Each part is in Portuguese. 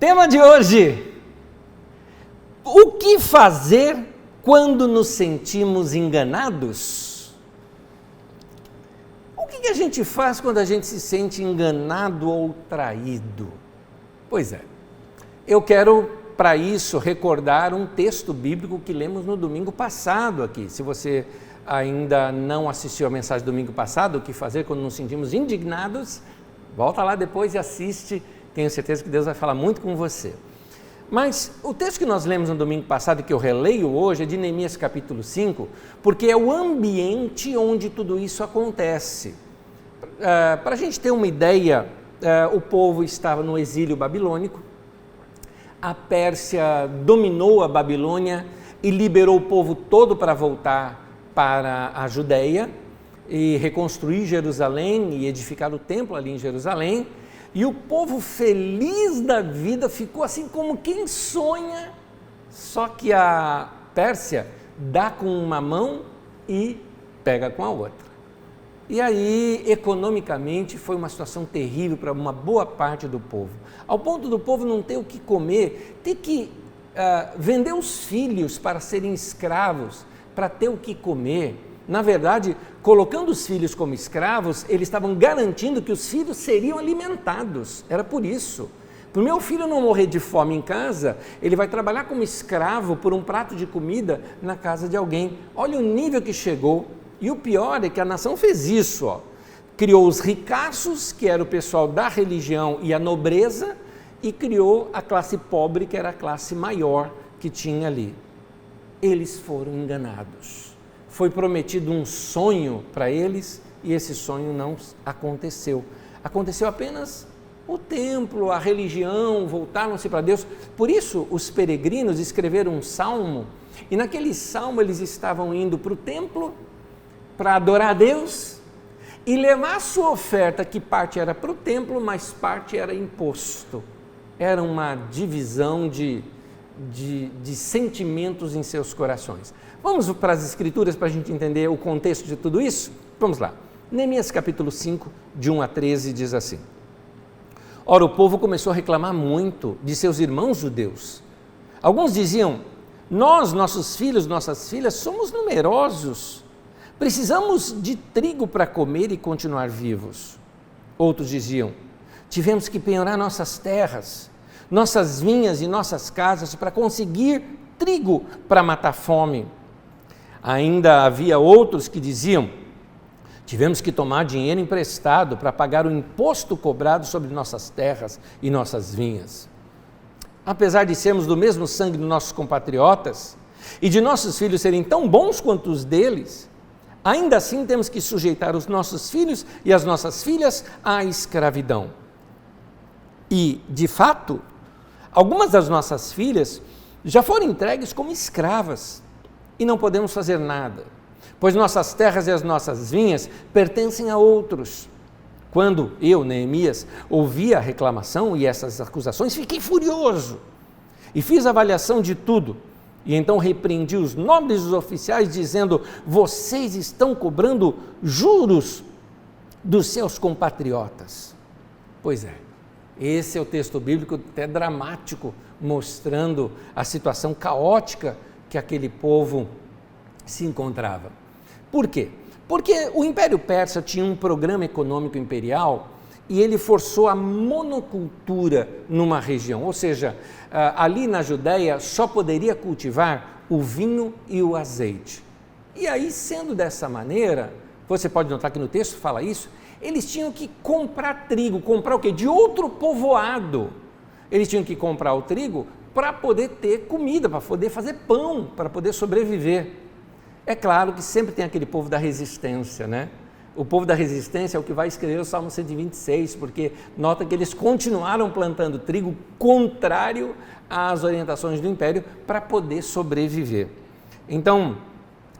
Tema de hoje: o que fazer quando nos sentimos enganados? O que a gente faz quando a gente se sente enganado ou traído? Pois é, eu quero para isso recordar um texto bíblico que lemos no domingo passado aqui. Se você ainda não assistiu a mensagem do domingo passado, o que fazer quando nos sentimos indignados, volta lá depois e assiste. Tenho certeza que Deus vai falar muito com você. Mas o texto que nós lemos no domingo passado e que eu releio hoje é de Neemias capítulo 5, porque é o ambiente onde tudo isso acontece. Para a gente ter uma ideia, o povo estava no exílio babilônico, a Pérsia dominou a Babilônia e liberou o povo todo para voltar para a Judéia e reconstruir Jerusalém e edificar o templo ali em Jerusalém. E o povo feliz da vida ficou assim como quem sonha, só que a Pérsia dá com uma mão e pega com a outra. E aí, economicamente, foi uma situação terrível para uma boa parte do povo, ao ponto do povo não ter o que comer, ter que vender os filhos para serem escravos, para ter o que comer. Na verdade, colocando os filhos como escravos, eles estavam garantindo que os filhos seriam alimentados. Era por isso. Para o meu filho não morrer de fome em casa, ele vai trabalhar como escravo por um prato de comida na casa de alguém. Olha o nível que chegou. E o pior é que a nação fez isso. Criou os ricaços, que era o pessoal da religião e a nobreza, e criou a classe pobre, que era a classe maior que tinha ali. Eles foram enganados. Foi prometido um sonho para eles e esse sonho não aconteceu. Aconteceu apenas o templo, a religião, voltaram-se para Deus. Por isso, os peregrinos escreveram um salmo e naquele salmo eles estavam indo para o templo para adorar a Deus e levar a sua oferta, que parte era para o templo, mas parte era imposto. Era uma divisão de sentimentos em seus corações. Vamos para as Escrituras para a gente entender o contexto de tudo isso? Vamos lá. Neemias capítulo 5, de 1 a 13, diz assim: Ora, o povo começou a reclamar muito de seus irmãos judeus. Alguns diziam: nós, nossos filhos, nossas filhas, somos numerosos. Precisamos de trigo para comer e continuar vivos. Outros diziam: tivemos que penhorar nossas terras, nossas vinhas e nossas casas para conseguir trigo para matar a fome. Ainda havia outros que diziam: tivemos que tomar dinheiro emprestado para pagar o imposto cobrado sobre nossas terras e nossas vinhas. Apesar de sermos do mesmo sangue dos nossos compatriotas e de nossos filhos serem tão bons quanto os deles, ainda assim temos que sujeitar os nossos filhos e as nossas filhas à escravidão. E, de fato, algumas das nossas filhas já foram entregues como escravas e não podemos fazer nada, pois nossas terras e as nossas vinhas pertencem a outros. Quando eu, Neemias, ouvi a reclamação e essas acusações, fiquei furioso e fiz avaliação de tudo. E então repreendi os nobres e os oficiais, dizendo: vocês estão cobrando juros dos seus compatriotas. Pois é, esse é o texto bíblico até dramático, mostrando a situação caótica que aquele povo se encontrava. Por quê? Porque o Império Persa tinha um programa econômico imperial e ele forçou a monocultura numa região, ou seja, ali na Judéia só poderia cultivar o vinho e o azeite. E aí, sendo dessa maneira, você pode notar que no texto fala isso, eles tinham que comprar trigo, comprar o quê? De outro povoado. Eles tinham que comprar o trigo para poder ter comida, para poder fazer pão, para poder sobreviver. É claro que sempre tem aquele povo da resistência, né? O povo da resistência é o que vai escrever o Salmo 126, porque nota que eles continuaram plantando trigo contrário às orientações do Império para poder sobreviver. Então,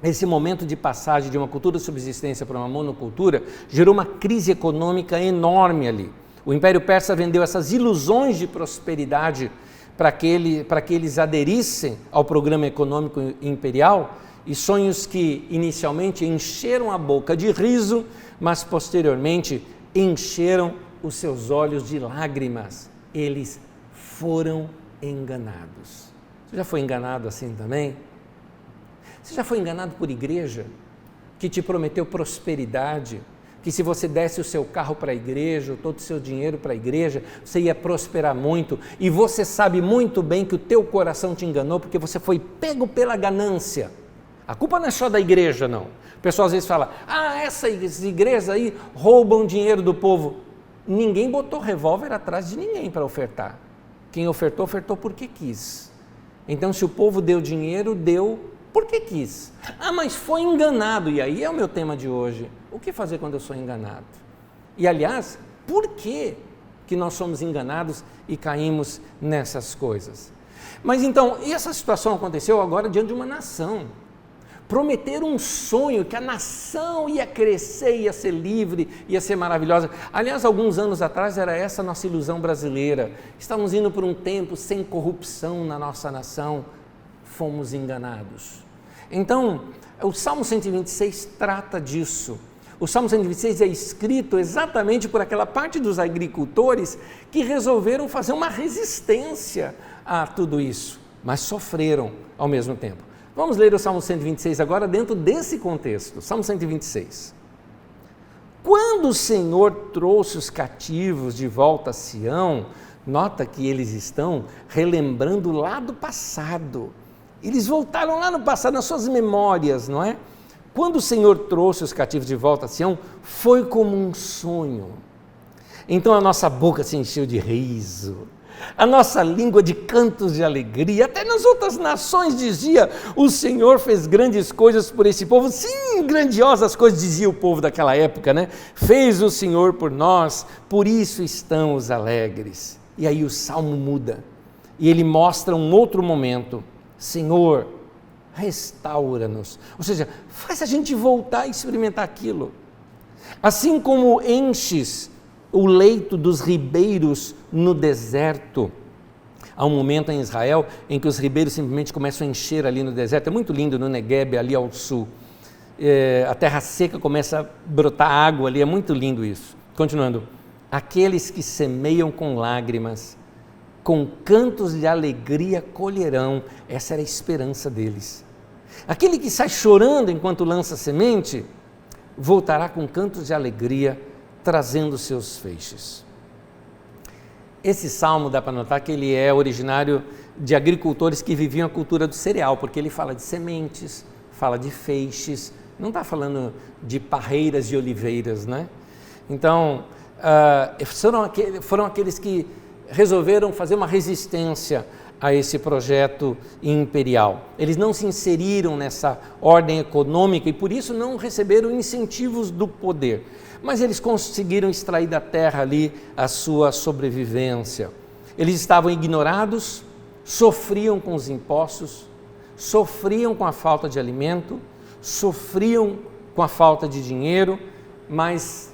esse momento de passagem de uma cultura de subsistência para uma monocultura gerou uma crise econômica enorme ali. O Império Persa vendeu essas ilusões de prosperidade para que eles aderissem ao programa econômico imperial, e sonhos que inicialmente encheram a boca de riso, mas posteriormente encheram os seus olhos de lágrimas. Eles foram enganados. Você já foi enganado assim também? Você já foi enganado por igreja que te prometeu prosperidade, que se você desse o seu carro para a igreja, todo o seu dinheiro para a igreja, você ia prosperar muito, e você sabe muito bem que o teu coração te enganou porque você foi pego pela ganância. A culpa não é só da igreja, não. O pessoal às vezes fala, essas igrejas aí roubam dinheiro do povo. Ninguém botou revólver atrás de ninguém para ofertar. Quem ofertou, ofertou porque quis. Então, se o povo deu dinheiro, deu porque quis. Mas foi enganado, e aí é o meu tema de hoje. O que fazer quando eu sou enganado? E, aliás, por que nós somos enganados e caímos nessas coisas? Mas então, e essa situação aconteceu agora diante de uma nação. Prometeram um sonho que a nação ia crescer, ia ser livre, ia ser maravilhosa. Aliás, alguns anos atrás era essa a nossa ilusão brasileira. Estamos indo por um tempo sem corrupção na nossa nação. Fomos enganados. Então, o Salmo 126 trata disso. O Salmo 126 é escrito exatamente por aquela parte dos agricultores que resolveram fazer uma resistência a tudo isso, mas sofreram ao mesmo tempo. Vamos ler o Salmo 126 agora dentro desse contexto. Salmo 126. Quando o Senhor trouxe os cativos de volta a Sião, nota que eles estão relembrando lá do passado. Eles voltaram lá no passado, nas suas memórias, não é? Quando o Senhor trouxe os cativos de volta a Sião, foi como um sonho. Então a nossa boca se encheu de riso, a nossa língua de cantos de alegria. Até nas outras nações dizia, o Senhor fez grandes coisas por esse povo. Sim, grandiosas coisas, dizia o povo daquela época, né? Fez o Senhor por nós, por isso estamos alegres. E aí o salmo muda, e ele mostra um outro momento. Senhor, restaura-nos. Ou seja, faz a gente voltar a experimentar aquilo. Assim como enches o leito dos ribeiros no deserto. Há um momento em Israel em que os ribeiros simplesmente começam a encher ali no deserto. É muito lindo no Negueb, ali ao sul. A terra seca começa a brotar água ali, é muito lindo isso. Continuando. Aqueles que semeiam com lágrimas, com cantos de alegria colherão. Essa era a esperança deles. Aquele que sai chorando enquanto lança semente, voltará com cantos de alegria, trazendo seus feixes. Esse salmo dá para notar que ele é originário de agricultores que viviam a cultura do cereal, porque ele fala de sementes, fala de feixes, não está falando de parreiras e oliveiras, né? Então, foram aqueles que resolveram fazer uma resistência a esse projeto imperial. Eles não se inseriram nessa ordem econômica e por isso não receberam incentivos do poder, mas eles conseguiram extrair da terra ali a sua sobrevivência. Eles estavam ignorados, sofriam com os impostos, sofriam com a falta de alimento, sofriam com a falta de dinheiro, mas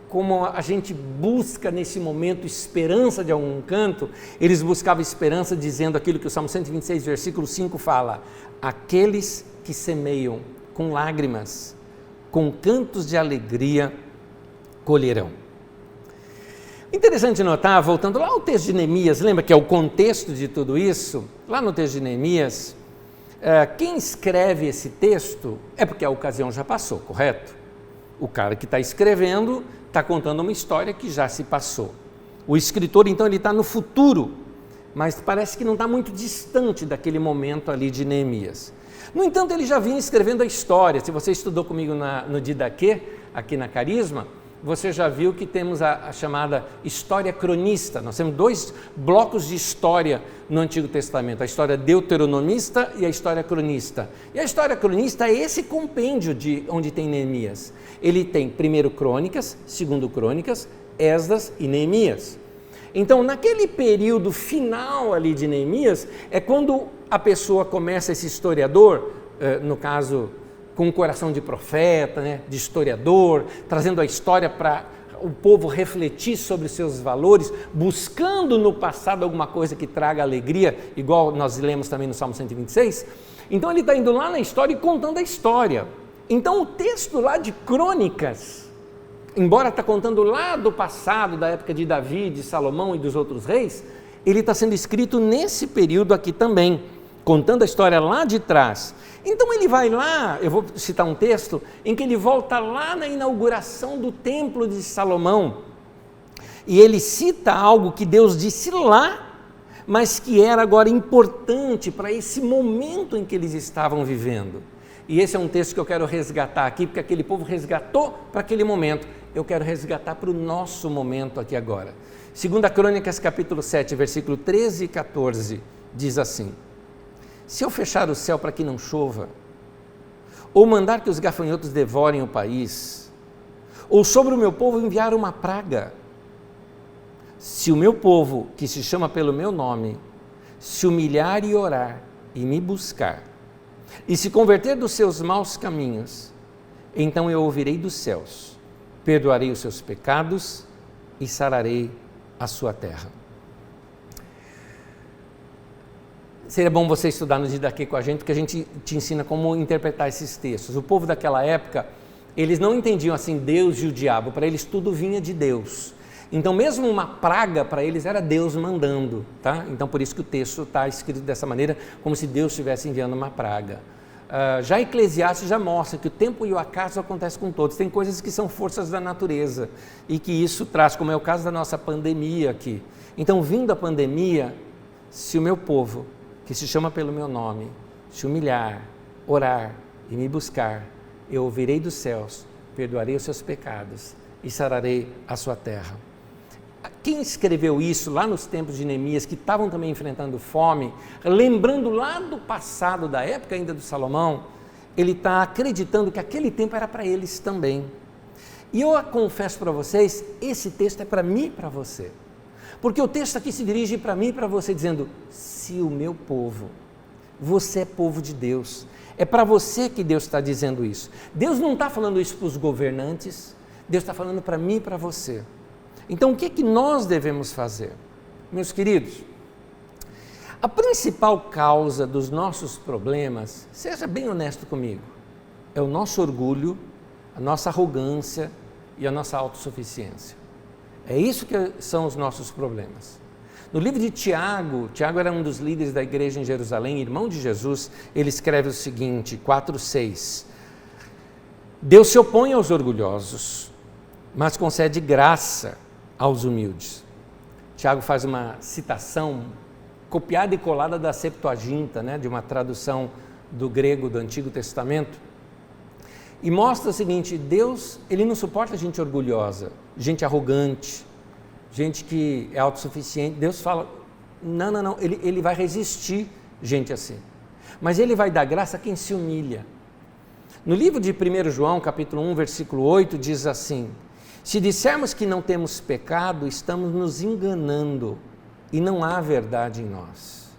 como a gente busca nesse momento esperança de algum canto, eles buscavam esperança dizendo aquilo que o Salmo 126, versículo 5 fala: aqueles que semeiam com lágrimas, com cantos de alegria, colherão. Interessante notar, voltando lá ao texto de Neemias, lembra que é o contexto de tudo isso? Lá no texto de Neemias, quem escreve esse texto é porque a ocasião já passou, correto? O cara que está escrevendo está contando uma história que já se passou. O escritor, então, ele está no futuro, mas parece que não está muito distante daquele momento ali de Neemias. No entanto, ele já vinha escrevendo a história. Se você estudou comigo no Didaquê, aqui na Carisma, você já viu que temos a chamada história cronista. Nós temos 2 blocos de história no Antigo Testamento, a história deuteronomista e a história cronista. E a história cronista é esse compêndio de onde tem Neemias. Ele tem primeiro Crônicas, segundo Crônicas, Esdras e Neemias. Então, naquele período final ali de Neemias, é quando a pessoa começa, esse historiador, no caso, com um coração de profeta, né, de historiador, trazendo a história para o povo refletir sobre os seus valores, buscando no passado alguma coisa que traga alegria, igual nós lemos também no Salmo 126. Então ele está indo lá na história e contando a história. Então o texto lá de Crônicas, embora está contando lá do passado, da época de Davi, de Salomão e dos outros reis, ele está sendo escrito nesse período aqui também, contando a história lá de trás. Então ele vai lá, eu vou citar um texto, em que ele volta lá na inauguração do templo de Salomão, e ele cita algo que Deus disse lá, mas que era agora importante para esse momento em que eles estavam vivendo. E esse é um texto que eu quero resgatar aqui, porque aquele povo resgatou para aquele momento. Eu quero resgatar para o nosso momento aqui agora. 2 Crônicas, capítulo 7, versículo 13 e 14, diz assim: se eu fechar o céu para que não chova, ou mandar que os gafanhotos devorem o país, ou sobre o meu povo enviar uma praga, se o meu povo, que se chama pelo meu nome, se humilhar e orar e me buscar, e se converter dos seus maus caminhos, então eu ouvirei dos céus, perdoarei os seus pecados e sararei a sua terra. Seria bom você estudar no dia daqui com a gente, porque a gente te ensina como interpretar esses textos. O povo daquela época, eles não entendiam assim Deus e o diabo, para eles tudo vinha de Deus. Então mesmo uma praga para eles era Deus mandando, tá? Então por isso que o texto está escrito dessa maneira, como se Deus estivesse enviando uma praga. Já Eclesiastes já mostra que o tempo e o acaso acontecem com todos. Tem coisas que são forças da natureza e que isso traz, como é o caso da nossa pandemia aqui. Então, vindo a pandemia, se o meu povo, que se chama pelo meu nome, se humilhar, orar e me buscar, eu ouvirei dos céus, perdoarei os seus pecados e sararei a sua terra. Quem escreveu isso lá nos tempos de Neemias, que estavam também enfrentando fome, lembrando lá do passado, da época ainda do Salomão, ele está acreditando que aquele tempo era para eles também. E eu confesso para vocês, esse texto é para mim e para você. Porque o texto aqui se dirige para mim e para você, dizendo: se o meu povo, você é povo de Deus. É para você que Deus está dizendo isso. Deus não está falando isso para os governantes, Deus está falando para mim e para você. Então, o que é que nós devemos fazer? Meus queridos, a principal causa dos nossos problemas, seja bem honesto comigo, é o nosso orgulho, a nossa arrogância e a nossa autossuficiência. É isso que são os nossos problemas. No livro de Tiago, Tiago era um dos líderes da igreja em Jerusalém, irmão de Jesus, ele escreve o seguinte, 4:6: Deus se opõe aos orgulhosos, mas concede graça aos humildes. Tiago faz uma citação copiada e colada da Septuaginta, né, de uma tradução do grego do Antigo Testamento, e mostra o seguinte: Deus, ele não suporta gente orgulhosa, gente arrogante, gente que é autossuficiente. Deus fala, não, ele vai resistir gente assim, mas ele vai dar graça a quem se humilha. No livro de 1 João, capítulo 1, versículo 8, diz assim: se dissermos que não temos pecado, estamos nos enganando e não há verdade em nós.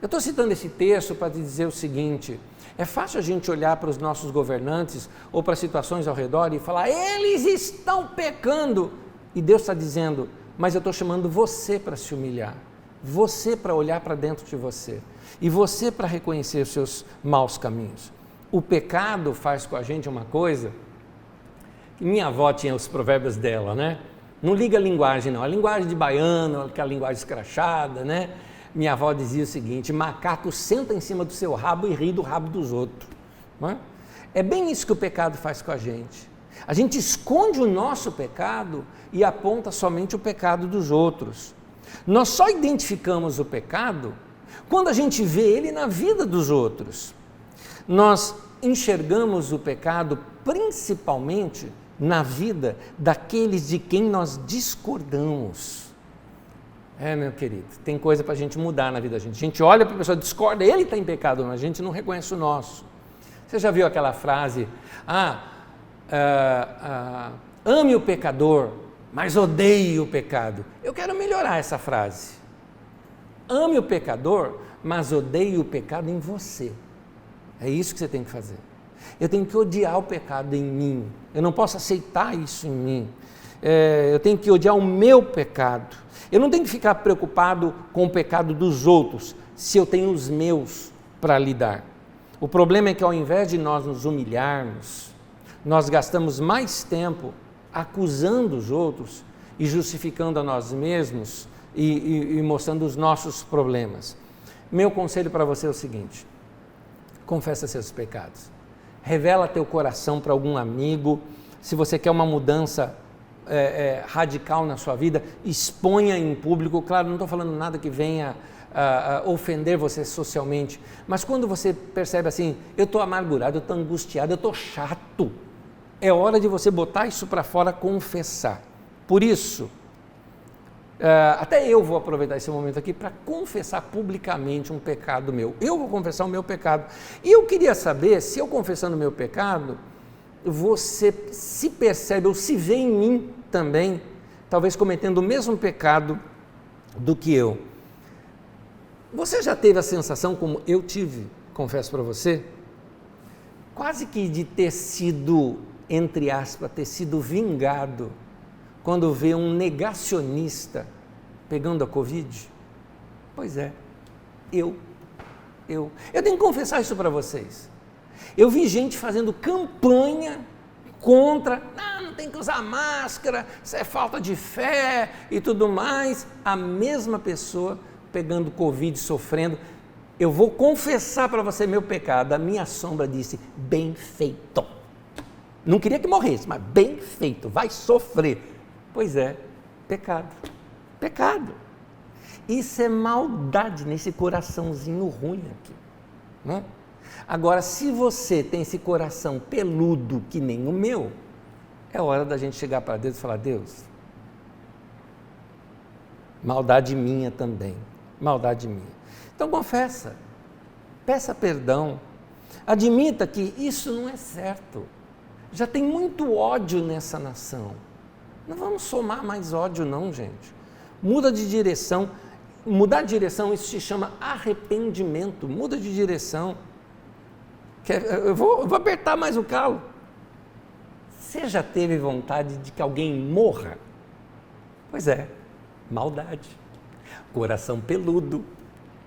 Eu estou citando esse texto para te dizer o seguinte: é fácil a gente olhar para os nossos governantes ou para situações ao redor e falar, eles estão pecando. E Deus está dizendo, mas eu estou chamando você para se humilhar, você para olhar para dentro de você e você para reconhecer os seus maus caminhos. O pecado faz com a gente uma coisa. Minha avó tinha os provérbios dela, né? Não liga a linguagem não, a linguagem de baiano, aquela linguagem escrachada, né? Minha avó dizia o seguinte: macaco senta em cima do seu rabo e ri do rabo dos outros. Não é? É bem isso que o pecado faz com a gente. A gente esconde o nosso pecado e aponta somente o pecado dos outros. Nós só identificamos o pecado quando a gente vê ele na vida dos outros. Nós enxergamos o pecado principalmente na vida daqueles de quem nós discordamos. Meu querido, tem coisa para a gente mudar na vida da gente. A gente olha para a pessoa, discorda, ele está em pecado, mas a gente não reconhece o nosso. Você já viu aquela frase, ame o pecador, mas odeie o pecado. Eu quero melhorar essa frase. Ame o pecador, mas odeie o pecado em você. É isso que você tem que fazer. Eu tenho que odiar o pecado em mim. Eu não posso aceitar isso em mim. Eu tenho que odiar o meu pecado. Eu não tenho que ficar preocupado com o pecado dos outros, se eu tenho os meus para lidar. O problema é que ao invés de nós nos humilharmos, nós gastamos mais tempo acusando os outros e justificando a nós mesmos e mostrando os nossos problemas. Meu conselho para você é o seguinte: confessa seus pecados, revela teu coração para algum amigo. Se você quer uma mudança radical na sua vida, exponha em público. Claro, não estou falando nada que venha ofender você socialmente, mas quando você percebe assim, eu estou amargurado, eu estou angustiado, eu estou chato, é hora de você botar isso para fora, confessar. Por isso, até eu vou aproveitar esse momento aqui para confessar publicamente um pecado meu. Eu vou confessar o meu pecado. E eu queria saber, se eu confessando o meu pecado, você se percebe ou se vê em mim também, talvez cometendo o mesmo pecado do que eu. Você já teve a sensação, como eu tive, confesso para você, quase que de ter sido, entre aspas, ter sido vingado quando vê um negacionista pegando a Covid? Pois é, eu tenho que confessar isso para vocês. Eu vi gente fazendo campanha contra, não tem que usar máscara, isso é falta de fé e tudo mais. A mesma pessoa pegando Covid, sofrendo. Eu vou confessar para você meu pecado. A minha sombra disse, bem feito. Não queria que morresse, mas bem feito, vai sofrer. Pois é, pecado. Pecado. Isso é maldade nesse coraçãozinho ruim aqui, né? Agora, se você tem esse coração peludo que nem o meu, é hora da gente chegar para Deus e falar, Deus, maldade minha também, maldade minha. Então confessa, peça perdão, admita que isso não é certo. Já tem muito ódio nessa nação. Não vamos somar mais ódio não, gente. Muda de direção. Mudar de direção, isso se chama arrependimento. Muda de direção. Eu vou apertar mais o calo. Você já teve vontade de que alguém morra? Pois é, maldade. Coração peludo.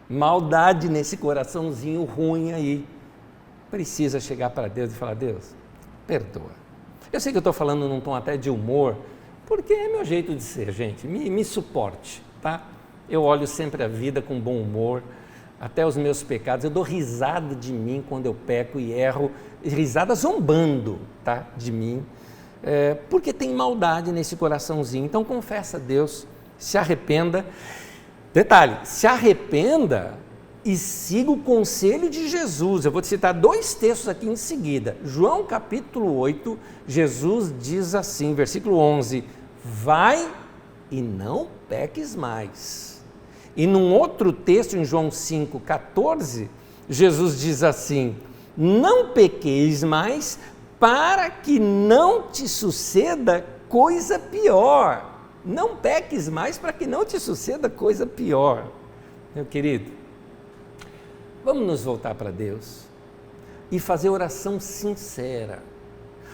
Maldade nesse coraçãozinho ruim aí. Precisa chegar para Deus e falar, Deus, perdoa. Eu sei que eu estou falando num tom até de humor, porque é meu jeito de ser, gente. Me suporte, tá? Eu olho sempre a vida com bom humor, até os meus pecados. Eu dou risada de mim quando eu peco e erro, risada zombando, tá? De mim, porque tem maldade nesse coraçãozinho. Então confessa a Deus, se arrependa. Detalhe, se arrependa e siga o conselho de Jesus. Eu vou te citar 2 textos aqui em seguida. João capítulo 8, Jesus diz assim, versículo 11, vai e não peques mais. E num outro texto, em João 5, 14, Jesus diz assim, não pequeis mais para que não te suceda coisa pior. Não peques mais para que não te suceda coisa pior. Meu querido, vamos nos voltar para Deus e fazer oração sincera.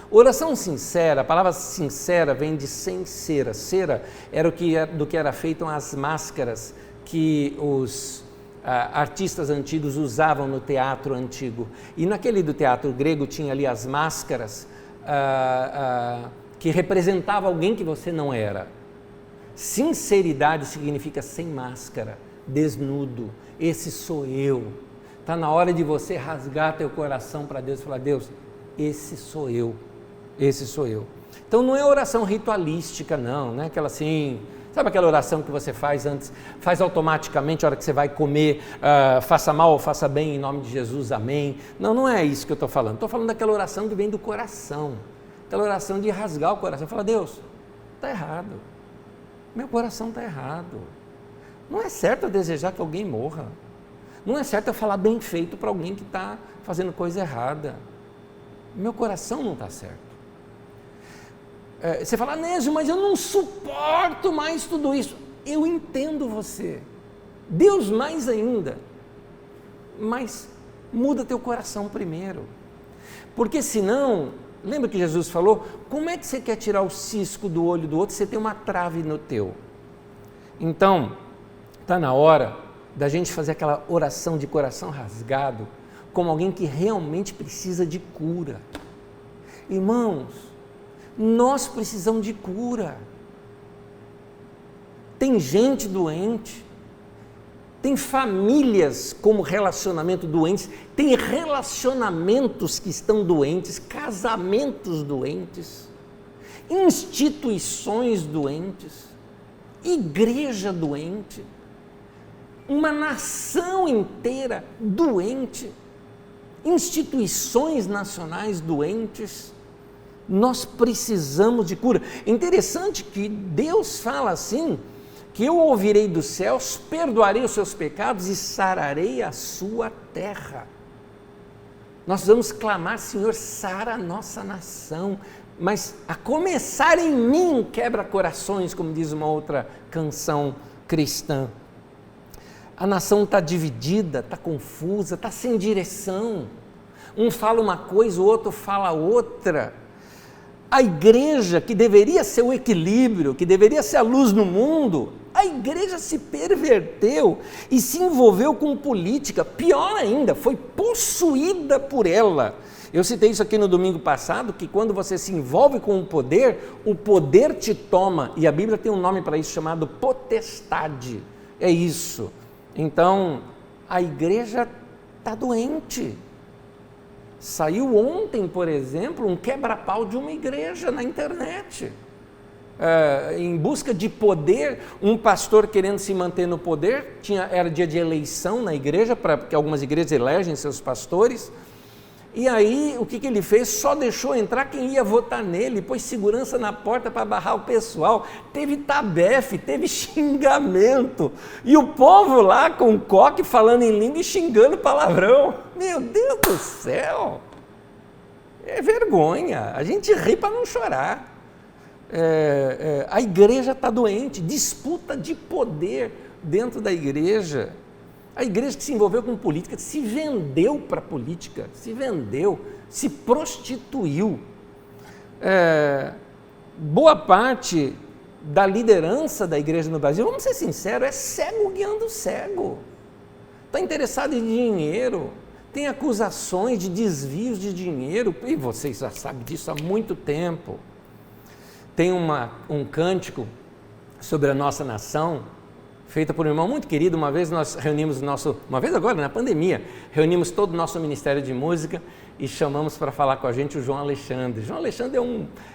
Oração sincera, a palavra sincera vem de sem cera. Cera era do que era feito as máscaras que os artistas antigos usavam no teatro antigo. E naquele do teatro grego tinha ali as máscaras que representavam alguém que você não era. Sinceridade significa sem máscara, desnudo. Esse sou eu. Está na hora de você rasgar teu coração para Deus e falar, Deus, esse sou eu. Esse sou eu. Então não é oração ritualística não, né? Aquela assim, sabe aquela oração que você faz antes, faz automaticamente a hora que você vai comer, faça mal ou faça bem em nome de Jesus, amém. Não, não é isso que eu estou falando. Estou falando daquela oração que vem do coração, aquela oração de rasgar o coração, falar, Deus, está errado, meu coração está errado. Não é certo eu desejar que alguém morra. Não é certo eu falar bem feito para alguém que está fazendo coisa errada. Meu coração não está certo. Você fala, Nésio, mas eu não suporto mais tudo isso. Eu entendo você. Deus mais ainda. Mas muda teu coração primeiro. Porque senão, lembra que Jesus falou, como é que você quer tirar o cisco do olho do outro se você tem uma trave no teu? Então, está na hora da gente fazer aquela oração de coração rasgado, como alguém que realmente precisa de cura. Irmãos, nós precisamos de cura. tem gente doente, tem famílias como relacionamento doentes, tem relacionamentos que estão doentes, casamentos doentes, instituições doentes, igreja doente, uma nação inteira doente, instituições nacionais doentes. Nós precisamos de cura. Interessante que Deus fala assim, que eu ouvirei dos céus, perdoarei os seus pecados e sararei a sua terra. Nós vamos clamar, Senhor, sara a nossa nação, mas a começar em mim quebra corações, como diz uma outra canção cristã. A nação está dividida, está confusa, está sem direção. Um fala uma coisa, o outro fala outra. A igreja, que deveria ser o equilíbrio, que deveria ser a luz no mundo, a igreja se perverteu e se envolveu com política. Pior ainda, foi possuída por ela. Eu citei isso aqui no domingo passado, que quando você se envolve com o poder te toma. E a Bíblia tem um nome para isso, chamado potestade. É isso. Então, a igreja está doente. Saiu ontem, por exemplo, um quebra-pau de uma igreja na internet. Em busca de poder, um pastor querendo se manter no poder, era dia de eleição na igreja, porque algumas igrejas elegem seus pastores, e aí o que ele fez? Só deixou entrar quem ia votar nele, pôs segurança na porta para barrar o pessoal, teve tabefe, teve xingamento, e o povo lá com coque falando em língua e xingando palavrão. Meu Deus do céu, é vergonha, a gente ri para não chorar. A igreja está doente, disputa de poder dentro da igreja. A igreja que se envolveu com política, se vendeu para a política, se prostituiu. Boa parte da liderança da igreja no Brasil, vamos ser sinceros, é cego guiando cego. Está interessado em dinheiro, tem acusações de desvios de dinheiro, e vocês já sabem disso há muito tempo. Tem um cântico sobre a nossa nação, feita por um irmão muito querido. Uma vez nós reunimos uma vez agora na pandemia, reunimos todo o nosso Ministério de Música e chamamos para falar com a gente o João Alexandre. João Alexandre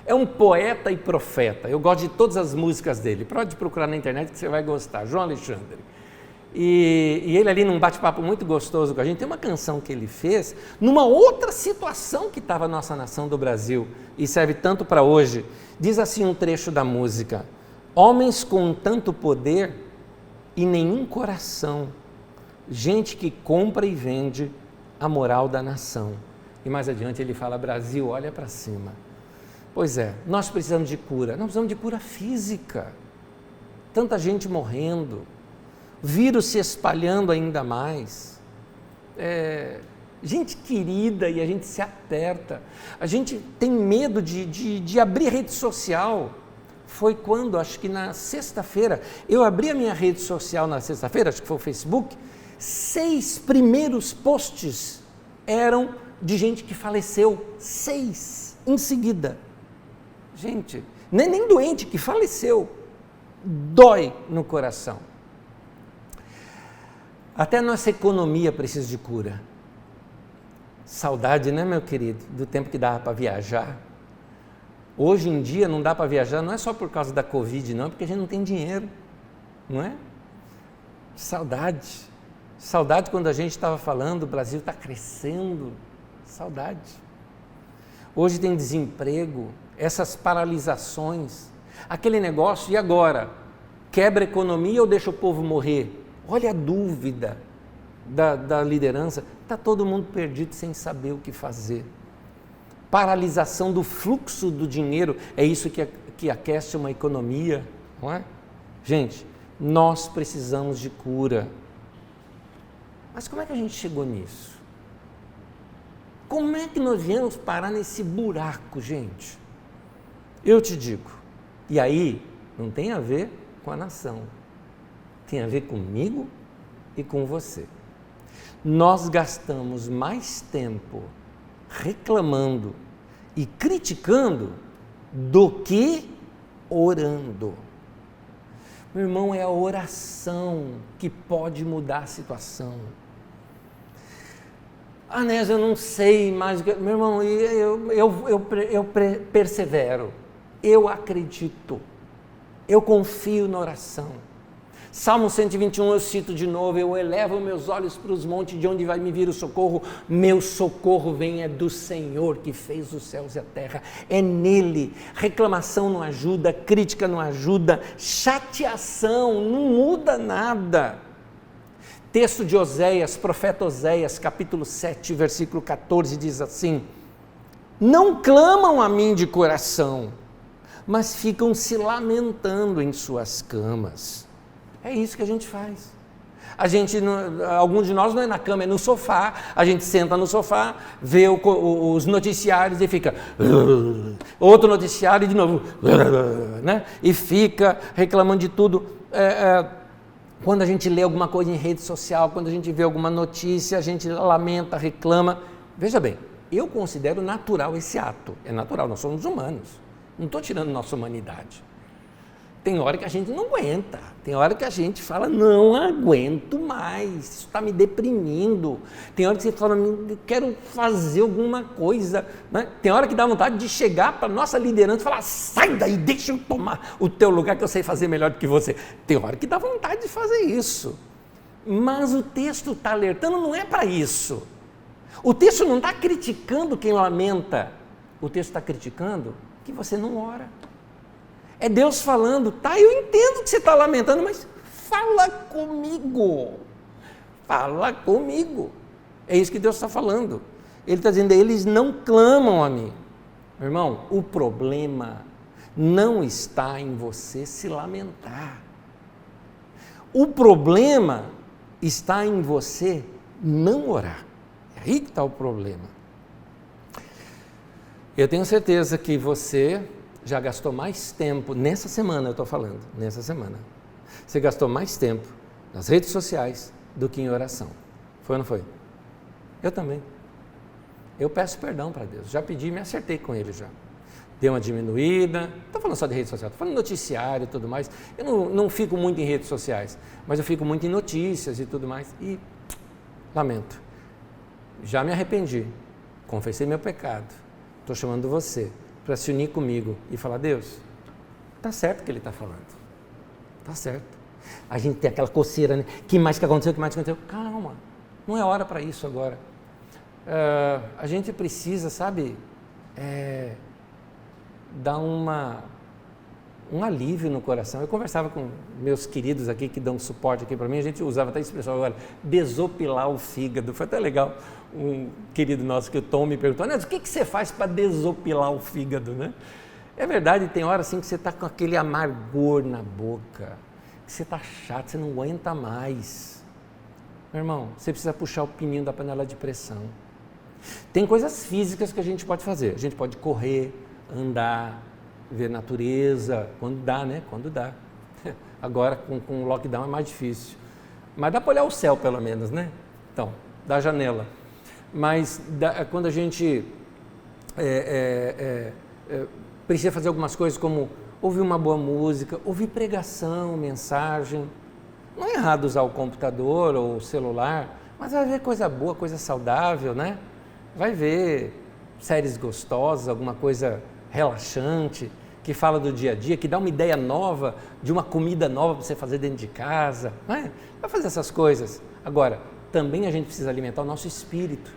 é um poeta e profeta, eu gosto de todas as músicas dele, pode procurar na internet que você vai gostar, João Alexandre. E ele ali num bate-papo muito gostoso com a gente, tem uma canção que ele fez numa outra situação que estava a nossa nação do Brasil e serve tanto para hoje. Diz assim um trecho da música: homens com tanto poder e nenhum coração, gente que compra e vende a moral da nação. E mais adiante ele fala: Brasil, olha para cima. Pois é, nós precisamos de cura, nós precisamos de cura física. Tanta gente morrendo, vírus se espalhando ainda mais, gente querida, e a gente se aperta, a gente tem medo de abrir rede social. Foi quando, acho que na sexta-feira, eu abri a minha rede social na sexta-feira, acho que foi o Facebook, 6 primeiros posts eram de gente que faleceu, 6 em seguida. Gente, não é nem doente, que faleceu, dói no coração. Até a nossa economia precisa de cura. Saudade, né, meu querido, do tempo que dava para viajar. Hoje em dia não dá para viajar, não é só por causa da Covid, não, é porque a gente não tem dinheiro, não é? Saudade. Saudade quando a gente estava falando, o Brasil está crescendo. Saudade. Hoje tem desemprego, essas paralisações, aquele negócio, e agora? Quebra a economia ou deixa o povo morrer? Olha a dúvida da liderança, está todo mundo perdido sem saber o que fazer. Paralisação do fluxo do dinheiro, é isso que aquece uma economia, não é? Gente, nós precisamos de cura. Mas como é que a gente chegou nisso? Como é que nós viemos parar nesse buraco, gente? Eu te digo, e aí não tem a ver com a nação, tem a ver comigo e com você. Nós gastamos mais tempo reclamando e criticando do que orando. Meu irmão, é a oração que pode mudar a situação. Anésio, eu não sei mais. Meu irmão, eu persevero, eu acredito, eu confio na oração. Salmo 121 eu cito de novo: eu elevo meus olhos para os montes, de onde vai me vir o socorro? Meu socorro vem do Senhor que fez os céus e a terra, é nele. Reclamação não ajuda, crítica não ajuda, chateação não muda nada. Texto de Oséias, profeta Oséias, capítulo 7, versículo 14, diz assim: não clamam a mim de coração, mas ficam se lamentando em suas camas. É isso que a gente faz. Alguns de nós não é na cama, é no sofá. A gente senta no sofá, vê os noticiários e fica... outro noticiário e de novo... né? E fica reclamando de tudo. Quando a gente lê alguma coisa em rede social, quando a gente vê alguma notícia, a gente lamenta, reclama. Veja bem, eu considero natural esse ato. É natural, nós somos humanos. Não estou tirando nossa humanidade. Tem hora que a gente não aguenta, tem hora que a gente fala, não aguento mais, isso está me deprimindo. Tem hora que você fala, eu quero fazer alguma coisa. Né? Tem hora que dá vontade de chegar para a nossa liderança e falar, sai daí, deixa eu tomar o teu lugar que eu sei fazer melhor do que você. Tem hora que dá vontade de fazer isso. Mas o texto está alertando, não é para isso. O texto não está criticando quem lamenta, o texto está criticando que você não ora. É Deus falando, tá, eu entendo que você está lamentando, mas fala comigo, fala comigo. É isso que Deus está falando. Ele está dizendo, eles não clamam a mim. Meu irmão, o problema não está em você se lamentar. O problema está em você não orar. É aí que está o problema. Eu tenho certeza que você já gastou mais tempo, nessa semana eu estou falando, nessa semana, você gastou mais tempo nas redes sociais do que em oração. Foi ou não foi? Eu também. Eu peço perdão para Deus, já pedi e me acertei com Ele já. Dei uma diminuída, não estou falando só de rede social, estou falando de noticiário e tudo mais. Eu não fico muito em redes sociais, mas eu fico muito em notícias e tudo mais. E lamento, já me arrependi, confessei meu pecado, estou chamando você para se unir comigo e falar, Deus, está certo o que Ele está falando, está certo. A gente tem aquela coceira, né? Que mais que aconteceu, que mais que aconteceu? Calma, não é hora para isso agora. A gente precisa, sabe, dar um alívio no coração. Eu conversava com meus queridos aqui que dão suporte aqui para mim, a gente usava até a expressão agora, desopilar o fígado. Foi até legal, um querido nosso que o Tom me perguntou, o que você faz para desopilar o fígado, né? É verdade, tem hora assim que você está com aquele amargor na boca, que você está chato, você não aguenta mais. Meu irmão, você precisa puxar o pininho da panela de pressão. Tem coisas físicas que a gente pode fazer, a gente pode correr, andar, ver natureza, quando dá, né? Quando dá. Agora com o lockdown é mais difícil. Mas dá para olhar o céu pelo menos, né? Então, da janela. Mas quando a gente precisa fazer algumas coisas como ouvir uma boa música, ouvir pregação, mensagem. Não é errado usar o computador ou o celular, mas vai ver coisa boa, coisa saudável, né? Vai ver séries gostosas, alguma coisa relaxante, que fala do dia a dia, que dá uma ideia nova, de uma comida nova para você fazer dentro de casa, né? Vai fazer essas coisas. Agora, também a gente precisa alimentar o nosso espírito.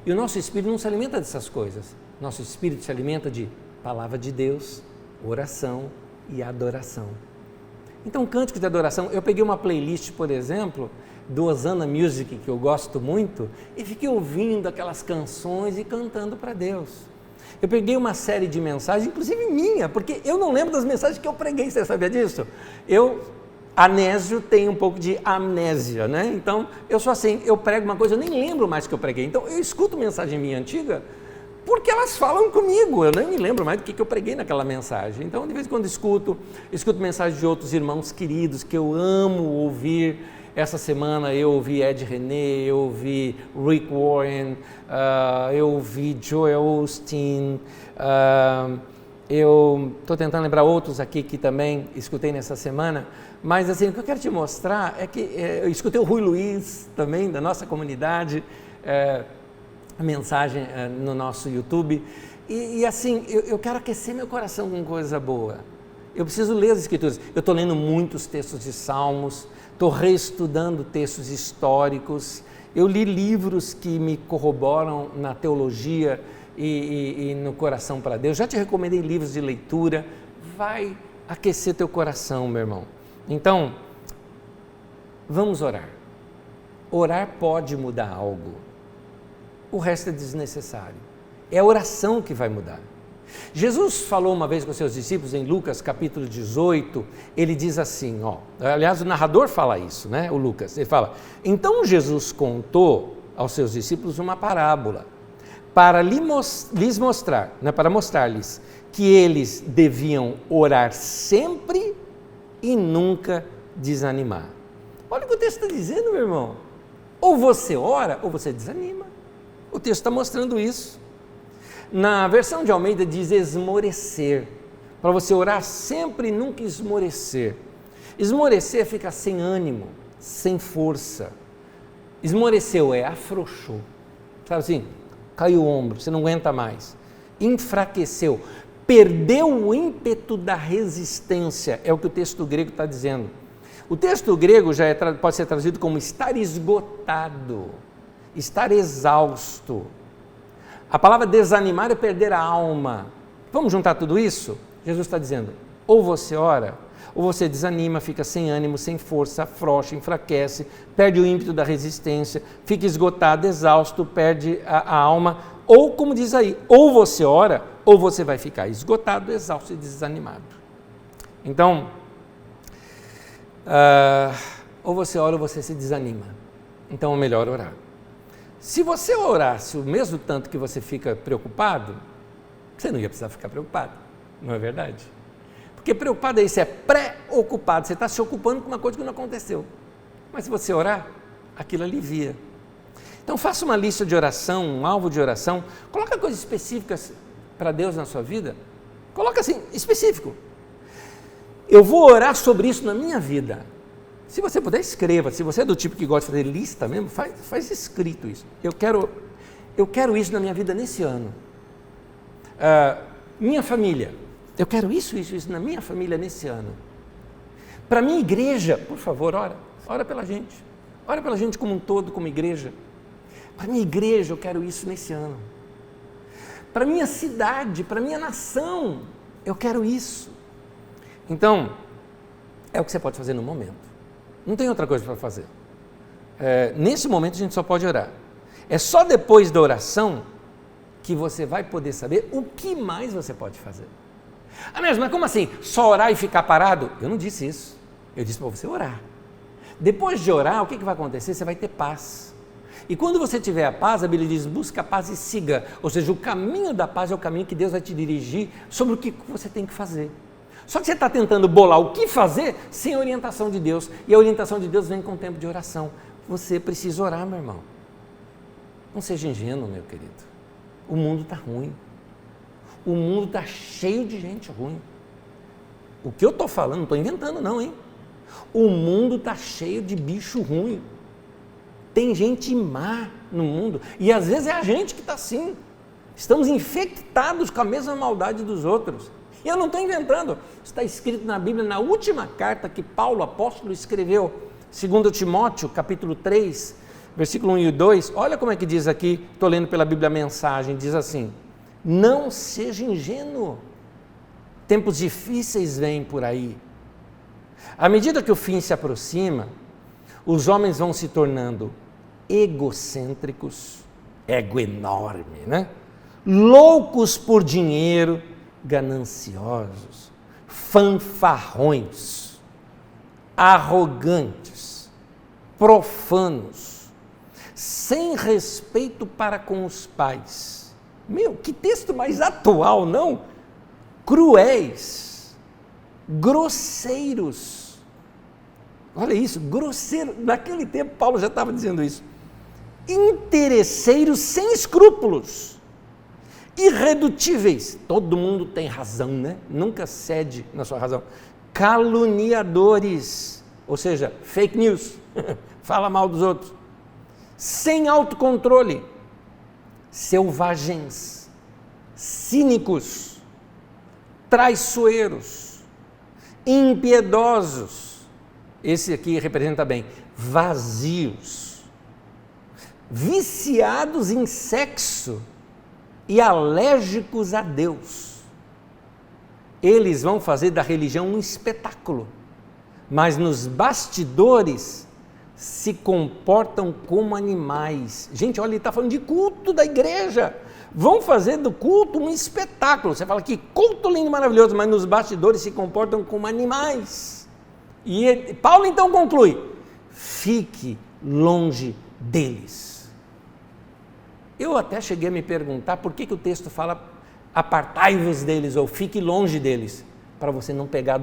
E o nosso espírito não se alimenta dessas coisas. Nosso espírito se alimenta de palavra de Deus, oração e adoração. Então, cânticos de adoração, eu peguei uma playlist, por exemplo, do Osana Music, que eu gosto muito, e fiquei ouvindo aquelas canções e cantando para Deus. Eu peguei uma série de mensagens, inclusive minha, porque eu não lembro das mensagens que eu preguei, você sabia disso? Anésio tem um pouco de amnésia, né? Então, eu sou assim, eu prego uma coisa, eu nem lembro mais que eu preguei. Então, eu escuto mensagem minha antiga, porque elas falam comigo, eu nem me lembro mais do que eu preguei naquela mensagem. Então, de vez em quando escuto mensagens de outros irmãos queridos que eu amo ouvir. Essa semana eu ouvi Ed René, eu ouvi Rick Warren, eu ouvi Joel Osteen, Eu estou tentando lembrar outros aqui que também escutei nessa semana, mas assim, o que eu quero te mostrar é que eu escutei o Rui Luiz também, da nossa comunidade, a mensagem no nosso YouTube, e assim, eu quero aquecer meu coração com coisa boa. Eu preciso ler as Escrituras. Eu estou lendo muitos textos de Salmos, estou reestudando textos históricos, eu li livros que me corroboram na teologia e no coração para Deus. Já te recomendei livros de leitura. Vai aquecer teu coração, meu irmão. Então, vamos orar. Orar pode mudar algo. O resto é desnecessário. É a oração que vai mudar. Jesus falou uma vez com seus discípulos em Lucas capítulo 18, ele diz assim, aliás o narrador fala isso, né, o Lucas, ele fala, então Jesus contou aos seus discípulos uma parábola, para lhes mostrar, né, para mostrar-lhes que eles deviam orar sempre e nunca desanimar. Olha o que o texto está dizendo, meu irmão, ou você ora ou você desanima, o texto está mostrando isso. Na versão de Almeida diz esmorecer, para você orar sempre e nunca esmorecer. Esmorecer fica sem ânimo, sem força. Esmoreceu afrouxou, sabe assim, caiu o ombro, você não aguenta mais. Enfraqueceu, perdeu o ímpeto da resistência, é o que o texto grego está dizendo. O texto grego pode ser traduzido como estar esgotado, estar exausto. A palavra desanimar é perder a alma. Vamos juntar tudo isso? Jesus está dizendo, ou você ora, ou você desanima, fica sem ânimo, sem força, afrouxa, enfraquece, perde o ímpeto da resistência, fica esgotado, exausto, perde a alma, ou como diz aí, ou você ora, ou você vai ficar esgotado, exausto e desanimado. Então, ou você ora ou você se desanima. Então é melhor orar. Se você orasse o mesmo tanto que você fica preocupado, você não ia precisar ficar preocupado, não é verdade? Porque preocupado é isso, é pré-ocupado, você está se ocupando com uma coisa que não aconteceu. Mas se você orar, aquilo alivia. Então faça uma lista de oração, um alvo de oração, coloca coisas específicas para Deus na sua vida, coloca assim, específico. Eu vou orar sobre isso na minha vida. Se você puder, escreva. Se você é do tipo que gosta de fazer lista mesmo, faz escrito isso. Eu quero isso na minha vida nesse ano. Minha família, eu quero isso na minha família nesse ano. Para minha igreja, por favor, ora pela gente. Ora pela gente como um todo, como igreja. Para minha igreja, eu quero isso nesse ano. Para minha cidade, para minha nação, eu quero isso. Então, é o que você pode fazer no momento. Não tem outra coisa para fazer. Nesse momento a gente só pode orar. É só depois da oração que você vai poder saber o que mais você pode fazer. Mas como assim? Só orar e ficar parado? Eu não disse isso. Eu disse para você orar. Depois de orar, o que vai acontecer? Você vai ter paz. E quando você tiver a paz, a Bíblia diz, busca a paz e siga. Ou seja, o caminho da paz é o caminho que Deus vai te dirigir sobre o que você tem que fazer. Só que você está tentando bolar o que fazer sem a orientação de Deus. E a orientação de Deus vem com o tempo de oração. Você precisa orar, meu irmão. Não seja ingênuo, meu querido. O mundo está ruim. O mundo está cheio de gente ruim. O que eu estou falando, não estou inventando não, hein? O mundo está cheio de bicho ruim. Tem gente má no mundo. E às vezes é a gente que está assim. Estamos infectados com a mesma maldade dos outros. E eu não estou inventando, está escrito na Bíblia, na última carta que Paulo, apóstolo, escreveu, 2 Timóteo, capítulo 3, versículo 1 e 2, olha como é que diz aqui, estou lendo pela Bíblia a mensagem, diz assim, não seja ingênuo, tempos difíceis vêm por aí. À medida que o fim se aproxima, os homens vão se tornando egocêntricos, ego enorme, né? Loucos por dinheiro, gananciosos, fanfarrões, arrogantes, profanos, sem respeito para com os pais. Meu, que texto mais atual, não? Cruéis, grosseiros. Olha isso, grosseiro. Naquele tempo Paulo já estava dizendo isso. Interesseiros sem escrúpulos, irredutíveis, todo mundo tem razão, né? Nunca cede na sua razão. Caluniadores, ou seja, fake news, fala mal dos outros. Sem autocontrole, selvagens, cínicos, traiçoeiros, impiedosos, esse aqui representa bem, vazios, viciados em sexo e alérgicos a Deus. Eles vão fazer da religião um espetáculo, mas nos bastidores se comportam como animais. Gente, olha, ele está falando de culto da igreja. Vão fazer do culto um espetáculo. Você fala que culto lindo e maravilhoso, mas nos bastidores se comportam como animais. E Paulo então conclui: fique longe deles. Eu até cheguei a me perguntar por que o texto fala apartai-vos deles ou fique longe deles, para você não pegar a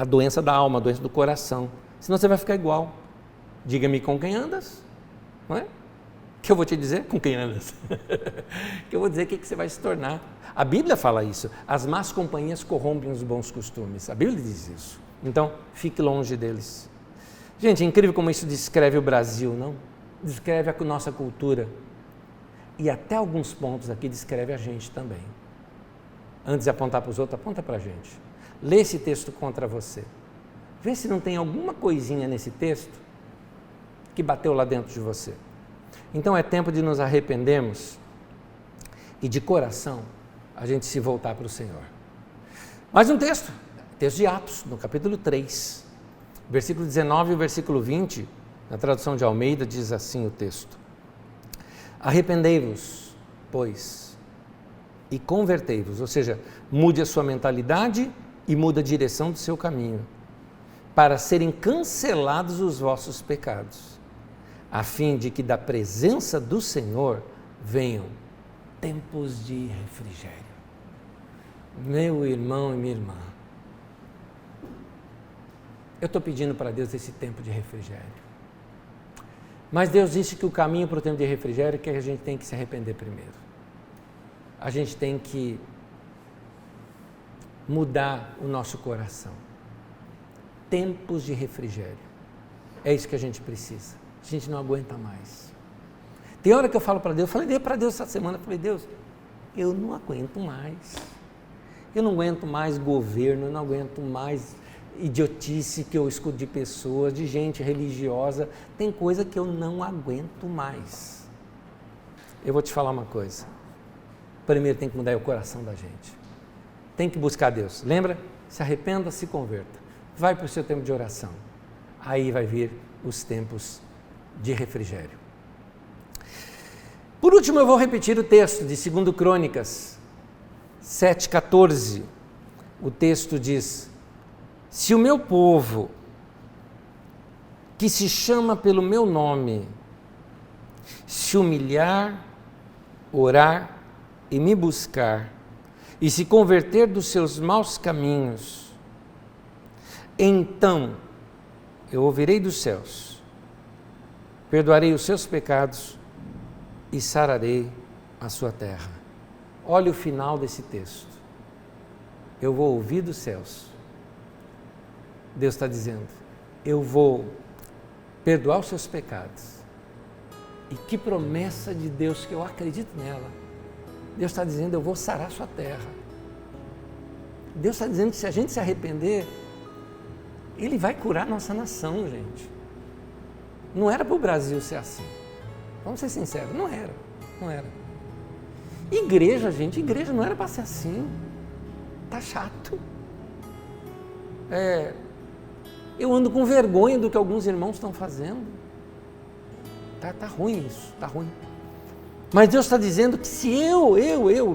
doença da alma, a doença do coração, senão você vai ficar igual. Diga-me com quem andas, não é? Que eu vou te dizer com quem andas, que eu vou dizer o que você vai se tornar. A Bíblia fala isso, as más companhias corrompem os bons costumes, a Bíblia diz isso. Então, fique longe deles. Gente, é incrível como isso descreve o Brasil, não? Descreve a nossa cultura. E até alguns pontos aqui descreve a gente também. Antes de apontar para os outros, aponta para a gente. Lê esse texto contra você. Vê se não tem alguma coisinha nesse texto que bateu lá dentro de você. Então é tempo de nos arrependermos e de coração a gente se voltar para o Senhor. Mais um texto de Atos, no capítulo 3, versículo 19 e o versículo 20, na tradução de Almeida, diz assim o texto: arrependei-vos, pois, e convertei-vos, ou seja, mude a sua mentalidade e mude a direção do seu caminho, para serem cancelados os vossos pecados, a fim de que da presença do Senhor venham tempos de refrigério. Meu irmão e minha irmã, eu estou pedindo para Deus esse tempo de refrigério. Mas Deus disse que o caminho para o tempo de refrigério é que a gente tem que se arrepender primeiro. A gente tem que mudar o nosso coração. Tempos de refrigério. É isso que a gente precisa. A gente não aguenta mais. Tem hora que eu falo para Deus, falei para Deus essa semana, falei: Deus, eu não aguento mais. Eu não aguento mais governo, eu não aguento mais idiotice que eu escuto de pessoas, de gente religiosa. Tem coisa que eu não aguento mais. Eu vou te falar uma coisa. Primeiro tem que mudar o coração da gente. Tem que buscar Deus. Lembra? Se arrependa, se converta. Vai para o seu tempo de oração. Aí vai vir os tempos de refrigério. Por último, eu vou repetir o texto de 2 Crônicas 7,14. O texto diz: se o meu povo, que se chama pelo meu nome, se humilhar, orar e me buscar, e se converter dos seus maus caminhos, então eu ouvirei dos céus, perdoarei os seus pecados e sararei a sua terra. Olha o final desse texto. Eu vou ouvir dos céus. Deus está dizendo: eu vou perdoar os seus pecados. E que promessa de Deus, que eu acredito nela. Deus está dizendo: eu vou sarar a sua terra. Deus está dizendo que se a gente se arrepender, Ele vai curar nossa nação, gente. Não era para o Brasil ser assim. Vamos ser sinceros, não era. Igreja, gente, igreja não era para ser assim. Tá chato. Eu ando com vergonha do que alguns irmãos estão fazendo. Tá ruim isso, tá ruim. Mas Deus está dizendo que se eu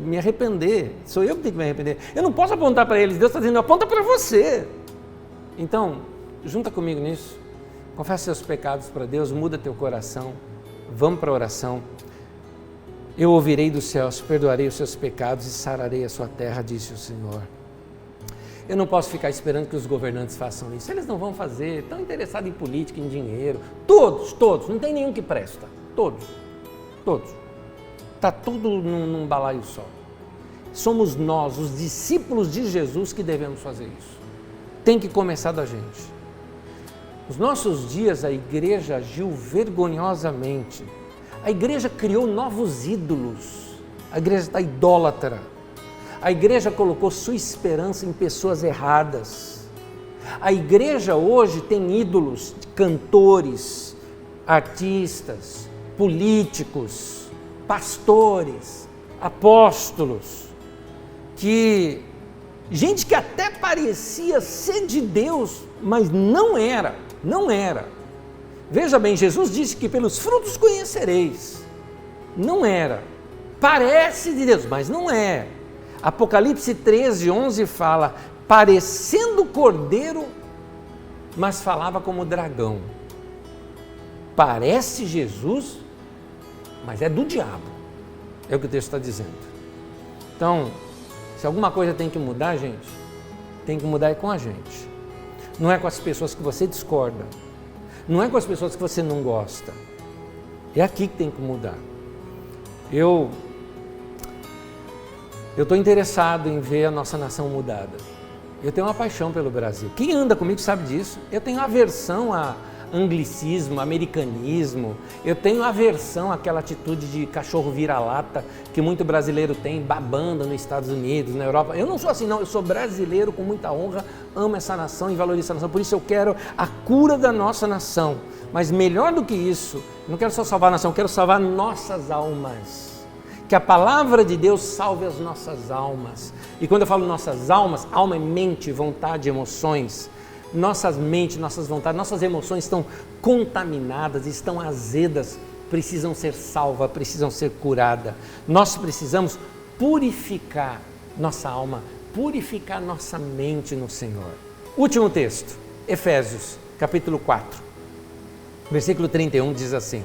me arrepender, sou eu que tenho que me arrepender. Eu não posso apontar para eles, Deus está dizendo: aponta para você. Então, junta comigo nisso. Confessa seus pecados para Deus, muda teu coração. Vamos para a oração. Eu ouvirei dos céus, perdoarei os seus pecados e sararei a sua terra, disse o Senhor. Eu não posso ficar esperando que os governantes façam isso. Eles não vão fazer, estão interessados em política, em dinheiro. Todos, não tem nenhum que presta. Todos. Está tudo num balaio só. Somos nós, os discípulos de Jesus, que devemos fazer isso. Tem que começar da gente. Nos nossos dias, a igreja agiu vergonhosamente. A igreja criou novos ídolos. A igreja está idólatra. A igreja colocou sua esperança em pessoas erradas. A igreja hoje tem ídolos, cantores, artistas, políticos, pastores, apóstolos, gente que até parecia ser de Deus, mas não era. Veja bem, Jesus disse que pelos frutos conhecereis. Não era. Parece de Deus, mas não é. Apocalipse 13:11 fala, parecendo cordeiro, mas falava como dragão. Parece Jesus, mas é do diabo. É o que o texto está dizendo. Então, se alguma coisa tem que mudar, gente, tem que mudar com a gente. Não é com as pessoas que você discorda. Não é com as pessoas que você não gosta. É aqui que tem que mudar. Eu estou interessado em ver a nossa nação mudada. Eu tenho uma paixão pelo Brasil. Quem anda comigo sabe disso. Eu tenho aversão a anglicismo, americanismo. Eu tenho aversão àquela atitude de cachorro vira-lata que muito brasileiro tem, babando nos Estados Unidos, na Europa. Eu não sou assim, não. Eu sou brasileiro com muita honra, amo essa nação e valorizo essa nação. Por isso eu quero a cura da nossa nação. Mas melhor do que isso, eu não quero só salvar a nação, eu quero salvar nossas almas. Que a palavra de Deus salve as nossas almas. E quando eu falo nossas almas, alma é mente, vontade, emoções. Nossas mentes, nossas vontades, nossas emoções estão contaminadas, estão azedas, precisam ser salvas, precisam ser curadas. Nós precisamos purificar nossa alma, purificar nossa mente no Senhor. Último texto, Efésios, capítulo 4, versículo 31 diz assim: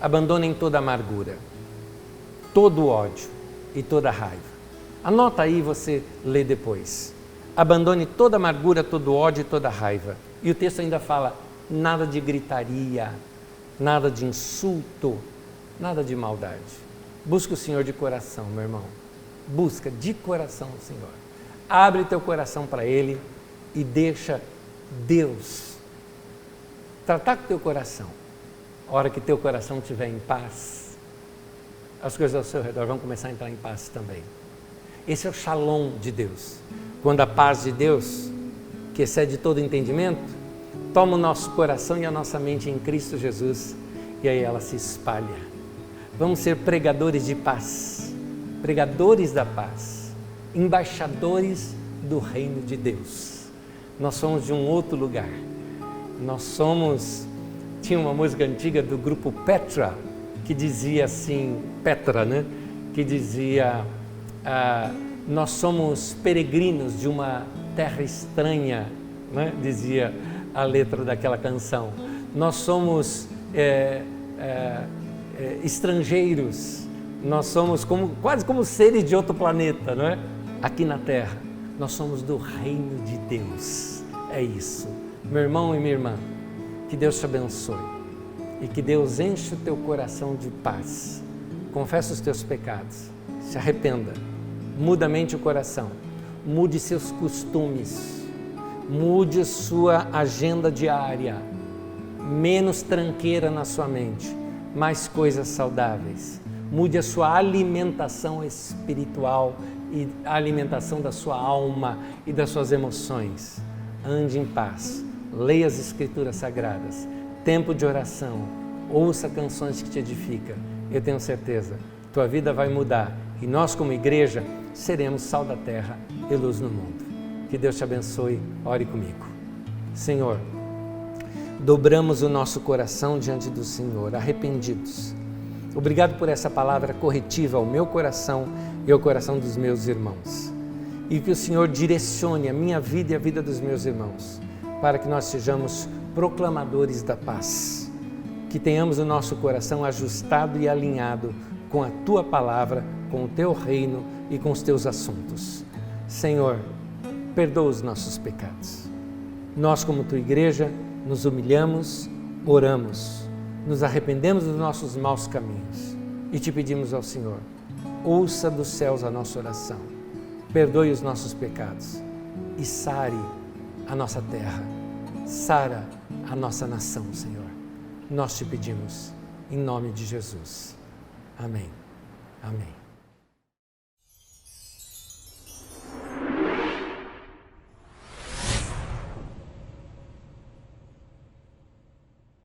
abandonem toda amargura, todo ódio e toda raiva. Anota aí, você lê depois. Abandone toda amargura, todo ódio e toda raiva. E o texto ainda fala, nada de gritaria, nada de insulto, nada de maldade. Busca o Senhor de coração, meu irmão. Busca de coração o Senhor. Abre teu coração para Ele e deixa Deus tratar com teu coração. A hora que teu coração estiver em paz, as coisas ao seu redor vão começar a entrar em paz também. Esse é o shalom de Deus. Quando a paz de Deus, que excede todo entendimento, toma o nosso coração e a nossa mente em Cristo Jesus, e aí ela se espalha. Vamos ser pregadores de paz, pregadores da paz, embaixadores do reino de Deus. Nós somos de um outro lugar. Tinha uma música antiga do grupo Petra, que dizia assim, Petra, né? Que dizia, nós somos peregrinos de uma terra estranha, né? Dizia a letra daquela canção. Nós somos estrangeiros, nós somos quase como seres de outro planeta, não é? Aqui na terra, nós somos do reino de Deus. É isso. Meu irmão e minha irmã, que Deus te abençoe e que Deus enche o teu coração de paz. Confessa os teus pecados, se arrependa. Muda a mente e o coração, mude seus costumes, mude sua agenda diária, menos tranqueira na sua mente, mais coisas saudáveis. Mude a sua alimentação espiritual e a alimentação da sua alma e das suas emoções. Ande em paz, leia as Escrituras Sagradas, tempo de oração, ouça canções que te edificam. Eu tenho certeza, tua vida vai mudar e nós como igreja seremos sal da terra e luz no mundo. Que Deus te abençoe, ore comigo. Senhor, dobramos o nosso coração diante do Senhor, arrependidos. Obrigado por essa palavra corretiva ao meu coração e ao coração dos meus irmãos. E que o Senhor direcione a minha vida e a vida dos meus irmãos, para que nós sejamos proclamadores da paz. Que tenhamos o nosso coração ajustado e alinhado com a Tua palavra, com o Teu reino e com os Teus assuntos. Senhor, perdoa os nossos pecados. Nós, como Tua igreja, nos humilhamos, oramos, nos arrependemos dos nossos maus caminhos e te pedimos ao Senhor, ouça dos céus a nossa oração, perdoe os nossos pecados e sare a nossa terra, sara a nossa nação, Senhor. Nós te pedimos, em nome de Jesus. Amém. Amém.